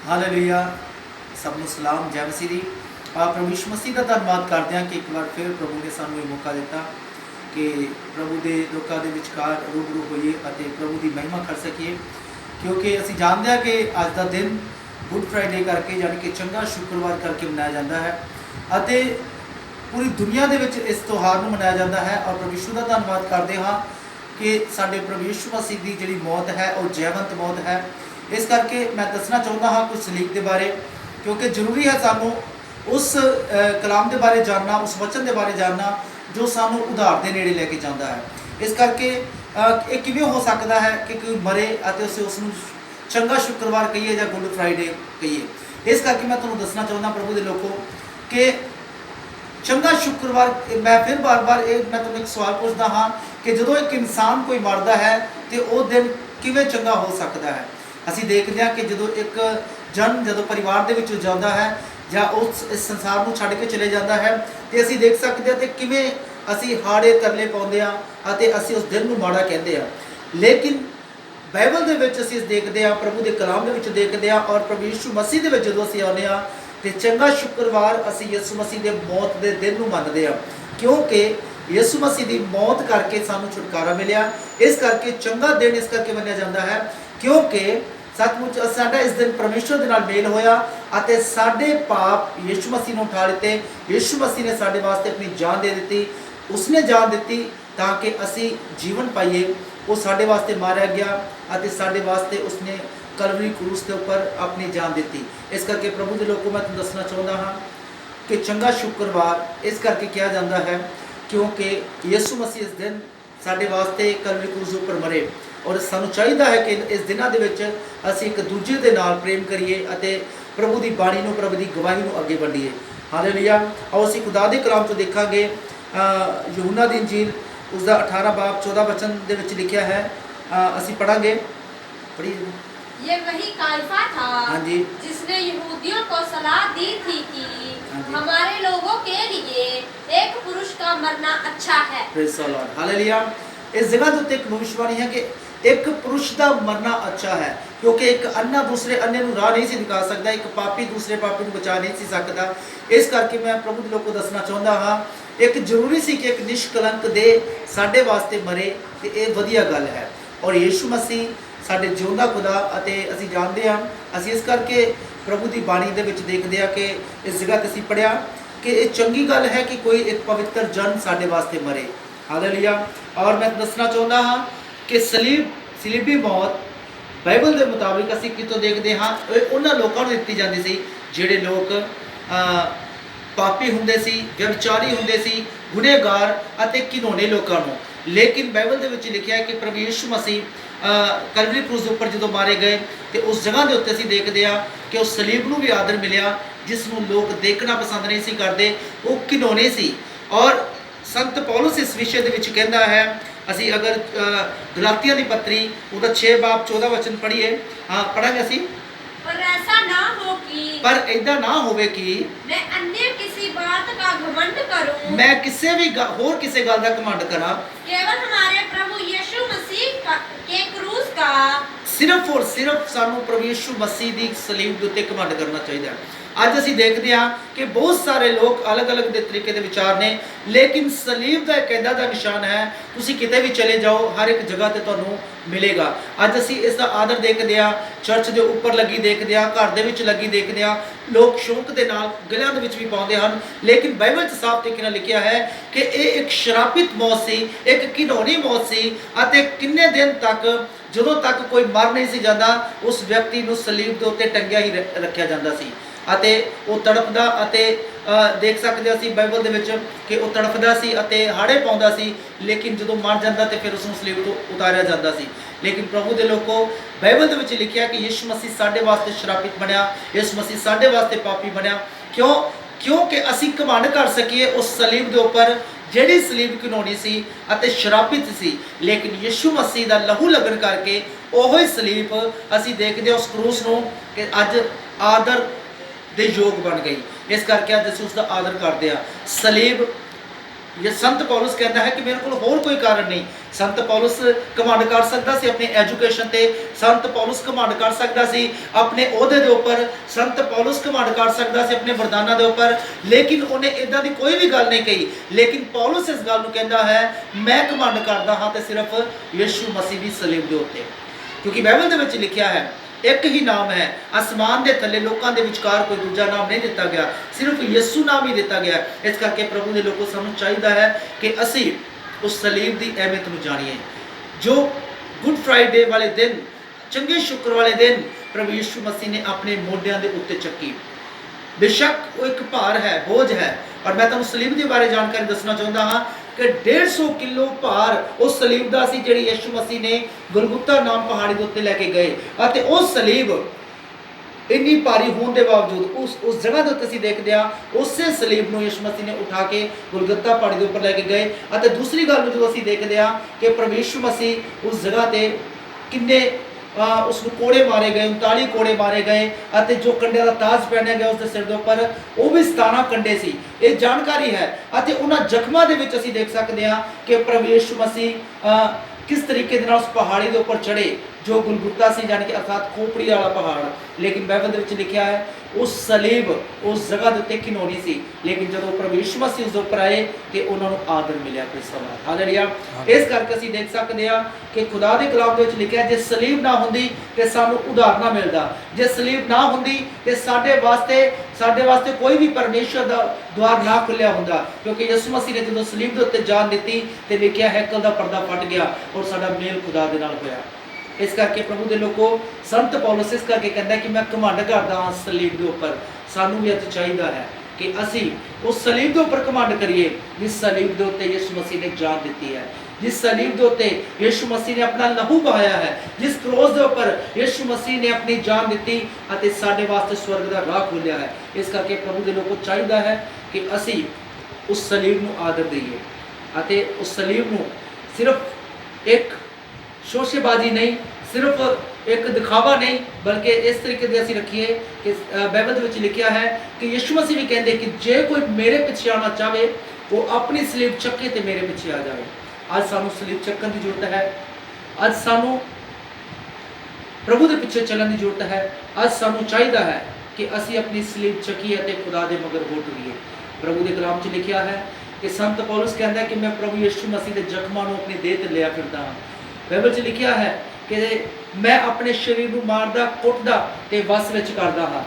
Hallelujah. सब नूं सलाम, जय मसीह दी। प्रभु यीशु मसीह का धन्यवाद करते हैं कि एक बार फिर प्रभु ने सानू मौका दिता कि प्रभु के लोगों के विचकार रूबरू होइए और प्रभु की महिमा कर सकीए, क्योंकि असी जानते हैं कि अज का दिन गुड फ्राइडे करके यानी कि चंगा शुक्रवार करके मनाया जाता है और पूरी दुनिया के विच इस त्यौहार को मनाया जाता है। और प्रभु यीशु का धन्यवाद करते हाँ कि साडे प्रभु यीशु मसीह की जी मौत है और जयवंत मौत है। इस करके मैं दसना चाहता हाँ कुछ सलीब के बारे, क्योंकि जरूरी है सानू उस कलाम के बारे जानना, उस वचन के बारे जानना जो सानू उधार के नेड़े लेके जाता है। इस करके ये किवें हो सकता है कि कोई मरे और उसनू चंगा शुक्रवार कहिए या गुड फ्राइडे कहिए। इस करके मैं तुहानू दसना चाहता प्रभु के लोगों कि चंगा शुक्रवार, मैं फिर बार बार मैं तुहानू एक सवाल पूछता हाँ कि जो एक इंसान कोई मरदा है तो वह दिन किवें चंगा हो सकता है। असी देखते हैं कि जो एक जन जो परिवार के विचों जाता है या उस इस संसार को छड्ड के चले जाता है तो असी देख सकते हैं कि किवें असी हाड़े तरले पाउंदे हां अते असी उस दिन को माड़ा कहते हैं। लेकिन बाइबल के विच असी देखते हैं, प्रभु के कलाम के विच देखते हैं और प्रभु यीशु मसीह के विच जदों असी आउंदे हां तो चंगा शुक्रवार असी यीशु मसीह के मौत के दिन को मनते हैं, क्योंकि यीशु मसीह की मौत करके सानू छुटकारा मिलिया। इस करके चंगा दिन इस करके मनाया जाता है क्योंकि सचमुच साडा इस दिन परमेश्वर के नाल मेल होया अते साडे पाप यीशु मसीह ने उठा लिते। यीशु मसीह ने साडे वास्ते अपनी जान दे दी, उसने जान दी ताकि असी जीवन पाइए। वो साडे वास्ते मारा गया अते साडे वास्ते उसने कलवरी क्रूस के ऊपर अपनी जान दी। इस करके प्रभु के लोगों मैं तुहानू दसना चाहता हाँ कि चंगा शुक्रवार इस करके किया जाता है क्योंकि यीशु मसीह इस दिन साडे वास्ते कलवरी क्रूस ऊपर मरे और सानू चाहिए है कि इस दिनों के असी एक दूजे के नाल प्रेम करिए अते प्रभु की बाणी को, प्रभु की गवाही को अगे बढ़ीए। हालेलुया। और असी खुदा के कलाम तो देखांगे यूहन्ना दी इंजील उसका 18 बाब 14 वचन के विच लिखा है। असी पढ़ांगे, पढ़िए। ये वही काइफा था हाँ जी, जिसने यहूदियों को सलाह दी थी कि हमारे लोगों के लिए एक पुरुष का मरना अच्छा है। Praise the Lord. हालेलुया। इस जगह तो एक भविष्यवाणी है कि एक पुरुष का मरना अच्छा है, क्योंकि एक अन्ना दूसरे अन्य को राह नहीं सी दिखा सकता, एक पापी दूसरे पापी को बचा नहीं सी सकता। इस करके मैं प्रभु के लोगों को दसना चाहता हाँ एक जरूरी सी कि एक निष्कलंक दे साडे वास्ते मरे तो ये वधिया गल है। और यीशु मसीह साडे जिउंदा खुदा अते असी जानते हैं, असी इस करके प्रभु की बाणी दे विच देखते हैं कि इस जगह असी पढ़िया कि ये चंगी गल है कि कोई एक पवित्र जन साडे वास्ते मरे। हालेलुया। और मैं दसना चाहता हाँ कि सलीबी मौत बाइबल के मुताबिक असी कितों देखते हाँ उन्होंने लोगों को दी जाती सी जिहड़े लोग पापी हुंदे सी, व्यभिचारी हुंदे सी, गुनहगार अते घिनौने लोगों को। लेकिन बाइबल के विच लिखा है कि प्रभु यीशु मसीह कलवरी क्रूस उपर जो मारे गए तो उस जगह के उत्ते असीं देखते हैं कि उस सलीब को भी आदर मिलिया जिसनों लोग देखना पसंद नहीं सी करते, वो घिनौने सी। और संत पौलुस इस विषय के विच कहता है, असी अगर गलातियां की पत्री उसका 6 बाब 14 वचन पढ़िए। हाँ पढ़ांगे असी। पर ऐसा ना हो कि पर ऐसा ना होवे कि मैं अन्य किसी बात का घमंड करूं, मैं किसी भी होर किसी गल का घमंड करा, केवल हमारे प्रभु यीशु मसीह के क्रूस का। सिर्फ और सिर्फ सानू प्रभु यीशु मसीह की सलीब के उत्ते घमंड करना चाहिए। अज असी देखते हैं कि बहुत सारे लोग अलग अलग दे तरीके के विचार ने, लेकिन सलीब का एक ऐसा निशान है तुसी किते भी चले जाओ हर एक जगह ते तुहानू मिलेगा। अज असी इसका आदर देखते हैं, चर्च के उपर लगी देखते हैं, घर दे विच लगी देखते हैं, लोग शौक के नाल गलियां दे विच भी पाउंदे हन। लेकिन बाइबल च साफ तरीके नाल लिखिया है कि ये एक शरापित मौत सी, एक घिनौनी मौत सी अते किन्ने दिन तक जदों तक कोई मर नहीं सी जाता उस व्यक्ति को सलीब के उत्ते टंगिया ही रखा जाता सी अते वो तड़पदा अते देख सकते असीं बाइबल दे विच कि वो तड़पदा सी अते हाड़े पाउंदा सी, लेकिन जदों मर जाता तो फिर उसनूं सलीब तो उतारिया जाता सी। लेकिन प्रभु के लोगों बाइबल दे विच लिखिया कि यीशु मसीह साडे वास्ते शरापित बनया, यीशु मसीह साडे वास्ते पापी बनया। क्यों? क्योंकि असीं घमंड कर सकीए उस सलीब के उपर जिहड़ी सलीब घिनौनी सी अते शरापित सी, लेकिन यीशु मसीह का लहू लगन करके ओही सलीब असीं देखदे उस क्रूस नूं कि अज आदर दे योग बन गई। इस करके अज असीं उसका आदर करते हैं। सलीब ये संत पौलुस कहता है कि मेरे को होर कोई कारण नहीं। संत पौलुस घमंड कर सकता सी अपनी एजुकेशन ते, संत पौलुस घमंड कर सकता सी अपने ओहदे दे उपर, संत पौलुस घमंड कर सकता सी अपने वरदानां दे उपर, लेकिन उन्हें इदां दी कोई भी गल नहीं कही। लेकिन पौलुस इस गल नूं कहंदा है मैं घमंड करदा हां ते सिर्फ यीशु मसीह दी सलीब दे उत्ते, क्योंकि बाइबल दे विच लिखिया है एक ही नाम है आसमान के थले लोगों के विचकार कोई दूजा नाम नहीं दिता गया, सिर्फ यीशु नाम ही दिता गया। इस करके प्रभु के लोगों सानू चाहिए है कि असी उस सलीब की अहमियत को जानिए। जो गुड फ्राइडे वाले दिन, चंगे शुक्र वाले दिन प्रभु यीशु मसीह ने अपने मोढियां दे उत्ते चक्की। बेशक वो एक भार है, बोझ है, और मैं तुहानू सलीब के बारे जानकारी दसना चाहता हाँ कि 150 किलो भार उस सलीब का सी जिहड़ी यीशु मसीह ने गुलगुता नाम पहाड़ी के उत्ते लैके गए। अते उस सलीब इन्नी भारी होने के बावजूद उस जगह के उत्ते असीं देखदे आ उसे सलीब नूं यीशु मसीह ने उठा के गुलगुता पहाड़ी के उपर लैके गए। अते दूसरी गल जो असीं देखदे आ कि प्रभु यीशु मसीह उस जगह ते किन्ने उसको कोड़े मारे गए, 39 कोड़े मारे गए, अते जो कंडे का ताज पहनया गया उसके सिर के उपर वो भी 17 कंडे सी। ये जानकारी है। अते उन्हां जख्मां दे विच असीं देख सकते हैं कि प्रभु यीशु मसीह किस तरीके दे नाल उस पहाड़ी के उपर चढ़े जो गुलगुता सी, यानी कि अर्थात खोपड़ी वाला पहाड़। लेकिन बाइबल दे विच लिखिया है उस सलीब उस जगह के उत्ते घिनौनी सी, लेकिन जदों प्रभु यीशु मसीह उस उपर आए तो उन्होंने आदर मिलिया। हालेलुया। इस करके असीं देख सकते हैं कि खुदा दे कलाम दे विच लिखिया जे सलीब ना हुंदी ते सानू उधार ना मिलदा, जे सलीब ना हुंदी ते साडे वास्ते कोई भी परमेश्वर दा द्वार ना खुलिया हुंदा, क्योंकि यीशु मसीह ने जदों सलीब दे उत्ते जान दित्ती ते लिखिया हैकल दा पर्दा फट गया और साडा मेल खुदा दे नाल होया। इस करके प्रभु के लोगों संत पौलुस इस करके कहता है कि मैं घमंड करदा हां सलीब के उपर। सानू भी अज चाहिए है कि असी उस सलीब के उपर घमंड करिए जिस सलीब के उत्ते यीशु मसीह ने जान दी है, जिस सलीब के उत्ते यीशु मसीह ने अपना लहू बहाया है, जिस क्रोस के उपर यीशु मसीह ने अपनी जान दी और साडे वास्ते स्वर्ग का राह खोलिया है। इस करके प्रभु के लोगों चाहिए है कि असी उस सलीब नूं आदर दईए अते उस सलीब नूं सिर्फ एक शोशेबाजी नहीं, सिर्फ एक दिखावा नहीं, बल्कि इस तरीके से असीं रखिए कि बाइबल में लिखा है कि यीशु मसीह भी कहते कि जे कोई मेरे पीछे आना चाहे वो अपनी सलीब चक्के ते मेरे पीछे आ जाए। आज सानू सलीब चक्कन की जरूरत है, आज सानू प्रभु के पीछे चलने की जरूरत है। आज सानू चाहिए है कि असी अपनी सलीब चकीए ते खुदा दे मगर हो टुरीए। प्रभु के कलाम च लिखा है कि संत पौलुस कहता है कि मैं प्रभु यीशु मसीह के जख्मां नूं अपनी देह ते लिया फिरदा हां। बाइबल च लिखा है कि मैं अपने शरीर को मारदा कुटदा ते वस विच करदा हां।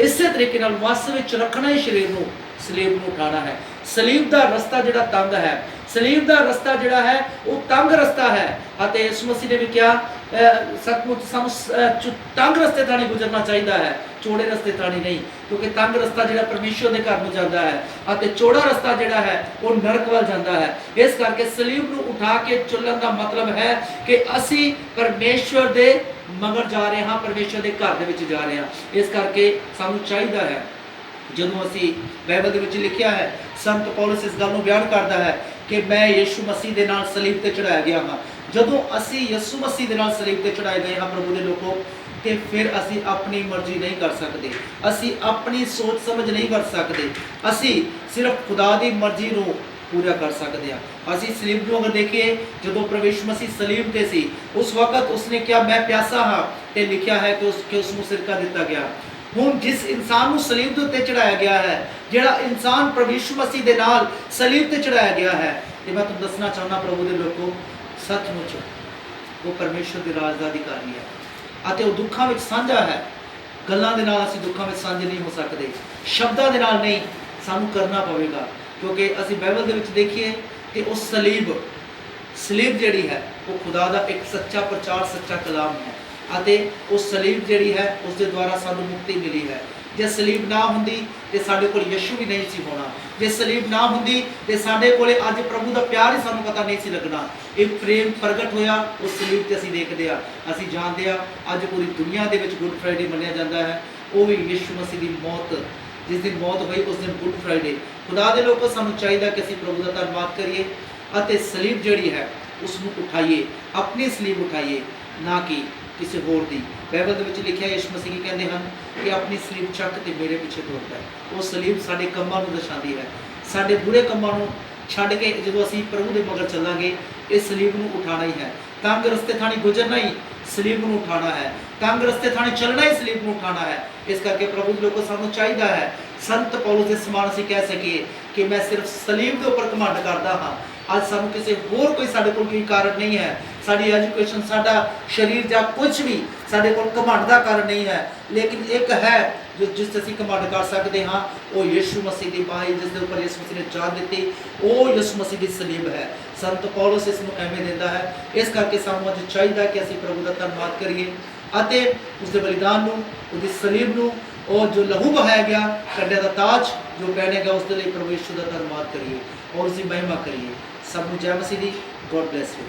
इस तरीके नाल वस विच रखना ही शरीर को सलीब को उठाना है। सलीब का रस्ता जिहड़ा तंग है, सलीब का रस्ता जिहड़ा है वो तंग रस्ता है। अते यीशु मसीह ने भी क्या सचमुच सानू तंग रस्ते ताणी गुजरना चाहिए है, चौड़े रस्ते ताणी नहीं, क्योंकि तंग रस्ता जिहड़ा परमेश्वर के घर में जाता है अते चौड़ा रस्ता जिहड़ा है वो नरक वाल जाता है। इस करके सलीब को उठा के चलने का मतलब है कि असी परमेश्वर के मगर जा रहे हाँ, परमेश्वर के घर के जा रहे हैं। इस करके सानू चाहिए है ਜਦੋਂ ਅਸੀਂ ਬਾਈਬਲ ਦੇ ਵਿੱਚ ਲਿਖਿਆ ਹੈ ਸੰਤ ਪੌਲਸ ਇਸ ਗੱਲ ਨੂੰ ਬਿਆਨ ਕਰਦਾ ਹੈ ਕਿ ਮੈਂ ਯीशु ਮਸੀਹ ਦੇ ਨਾਲ ਸਲੀਬ ਤੇ ਚੜਾਇਆ ਗਿਆ ਹਾਂ। ਜਦੋਂ ਅਸੀਂ ਯीशु ਮਸੀਹ ਦੇ ਨਾਲ ਸਲੀਬ ਤੇ ਚੜਾਏ ਗਏ ਹਾਂ ਪ੍ਰਭੂ ਦੇ ਲੋਕੋ, ਤੇ ਫਿਰ ਅਸੀਂ ਆਪਣੀ ਮਰਜ਼ੀ ਨਹੀਂ ਕਰ ਸਕਦੇ, ਅਸੀਂ ਆਪਣੀ ਸੋਚ ਸਮਝ ਨਹੀਂ ਕਰ ਸਕਦੇ, ਅਸੀਂ ਸਿਰਫ ਖੁਦਾ ਦੀ ਮਰਜ਼ੀ ਨੂੰ पूरा कर सकते हैं। असी सलीब को अगर देखिए जो प्रभु यीशु मसीह सलीब ते सी उस वक्त उसने क्या मैं प्यासा हाँ ते लिखा है कि उसको सिरका दिता गया। हुण जिस इंसान को सलीब के उत्ते चढ़ाया गया है, जिहड़ा इंसान प्रभु यीशु मसीह दे नाल सलीब ते चढ़ाया गया है, ते मैं तुहानूं दसना चाहना प्रभु दे लोगों सचमुच वो परमेश्वर के राज का अधिकारी है अते वो दुखों में साझा है। गल्लां दे नाल असीं दुखों में साझे नहीं हो सकते, शब्दां दे नाल नहीं, सानूं करना पवेगा। क्योंकि असी बाइबल के विच देखिए कि उस सलीब जिहड़ी है वो खुदा का एक सच्चा प्रचार, सच्चा कलाम है अते उस सलीब जिहड़ी है उस दे द्वारा सानू मुक्ति मिली है। जे सलीब ना हुंदी ते साडे कोल यीशु भी नहीं सी होना, जे सलीब ना हुंदी ते साडे कोले अज प्रभु का प्यार ही सानू पता नहीं सी लगना। एक प्रेम प्रगट होया उस सलीब ते असी देखदे आ, असी जानदे आ अज पूरी दुनिया दे विच गुड फ्राइडे मन्निया जांदा है। वो भी यीशु मसीह की मौत, जिस दिन मौत हुई उस दिन गुड फ्राइडे। खुदा दे लोगों सानू चाहिए कि असीं प्रभु का धन्नवाद करिए अते सलीब जिहड़ी है उसनूं उठाइए, अपनी सलीब उठाइए, ना कि किसी होर दी। बाइबल दे विच लिखिआ यीशु मसीह की कहते हैं कि अपनी सलीब चक ते मेरे पिछे तुरदा है। वो सलीब साडे कम्मां नूं दर्शाती है, साडे बुरे कम्मां नूं ਛੱਡ ਕੇ ਜਦੋਂ ਅਸੀਂ ਪ੍ਰਭੂ ਦੇ ਮਗਰ ਚੱਲਾਂਗੇ, ਇਸ ਸਲੀਬ ਨੂੰ ਉਠਾਣਾ ਹੀ ਹੈ। ਤੰਗ ਰਸਤੇ ਥਾਣੀ ਗੁਜ਼ਰਨਾ ਹੀ ਸਲੀਬ ਨੂੰ ਉਠਾਣਾ ਹੈ, ਤੰਗ ਰਸਤੇ ਥਾਣੀ ਚੱਲਣਾ ਹੀ ਸਲੀਬ ਨੂੰ ਉਠਾਣਾ ਹੈ। ਇਸ ਕਰਕੇ ਪ੍ਰਭੂ ਦੇ ਲੋਕੋ ਸਾਨੂੰ ਚਾਹੀਦਾ ਹੈ ਸੰਤ ਪੌਲੁਸ ਦੇ ਸਮਾਨ ਅਸੀਂ ਕਹਿ ਸਕੀਏ ਕਿ ਮੈਂ ਸਿਰਫ ਸਲੀਬ ਦੇ ਉੱਪਰ ਘਮੰਡ ਕਰਦਾ ਹਾਂ। ਅੱਜ ਸਾਨੂੰ ਕਿਸੇ ਹੋਰ ਕੋਈ ਸਾਡੇ ਕੋਲ ਕੋਈ ਕਾਰਨ ਨਹੀਂ ਹੈ, ਸਾਡੀ ਐਜੂਕੇਸ਼ਨ, ਸਾਡਾ ਸਰੀਰ ਜਾਂ ਕੁਝ ਵੀ ਸਾਡੇ ਕੋਲ ਘਮੰਡ ਦਾ ਕਾਰਨ ਨਹੀਂ ਹੈ, ਲੇਕਿਨ ਇੱਕ ਹੈ ਜਿਸ ਤੇ ਅਸੀਂ ਘਮੰਡ ਕਰ ਸਕਦੇ ਹਾਂ, ਉਹ ਯਿਸੂ ਮਸੀਹ ਦੀ ਬਾਹ ਜਿਸ ਦੇ ਉੱਪਰ ਯਿਸੂ ਮਸੀਹ ਨੇ ਜਾਨ ਦਿੱਤੀ, ਉਹ ਯਿਸੂ ਮਸੀਹ ਦੀ ਸਲੀਬ ਹੈ। ਸੰਤ ਪੌਲੁਸ ਇਸ ਨੂੰ ਐਵੇਂ ਦਿੰਦਾ ਹੈ। ਇਸ ਕਰਕੇ ਸਾਨੂੰ ਅੱਜ ਚਾਹੀਦਾ ਕਿ ਅਸੀਂ ਪ੍ਰਭੂ ਦਾ ਧੰਨਵਾਦ ਕਰੀਏ ਅਤੇ ਉਸ ਦੇ ਬਲੀਦਾਨ ਨੂੰ, ਉਹਦੀ ਸਲੀਬ ਨੂੰ, ਉਹ ਜੋ ਲਹੂ ਬਹਾਇਆ ਗਿਆ, ਕੰਡਿਆਂ ਦਾ ਤਾਜ ਜੋ ਪਹਿਨਿਆ ਗਿਆ, ਉਸ ਦੇ ਲਈ ਪ੍ਰਭੂ ਯਿਸੂ ਦਾ ਧੰਨਵਾਦ ਕਰੀਏ ਔਰ ਉਸ ਦੀ ਮਹਿਮਾ ਕਰੀਏ। ਸਭ ਨੂੰ ਜੈ ਮਸੀਹ ਦੀ। God bless you.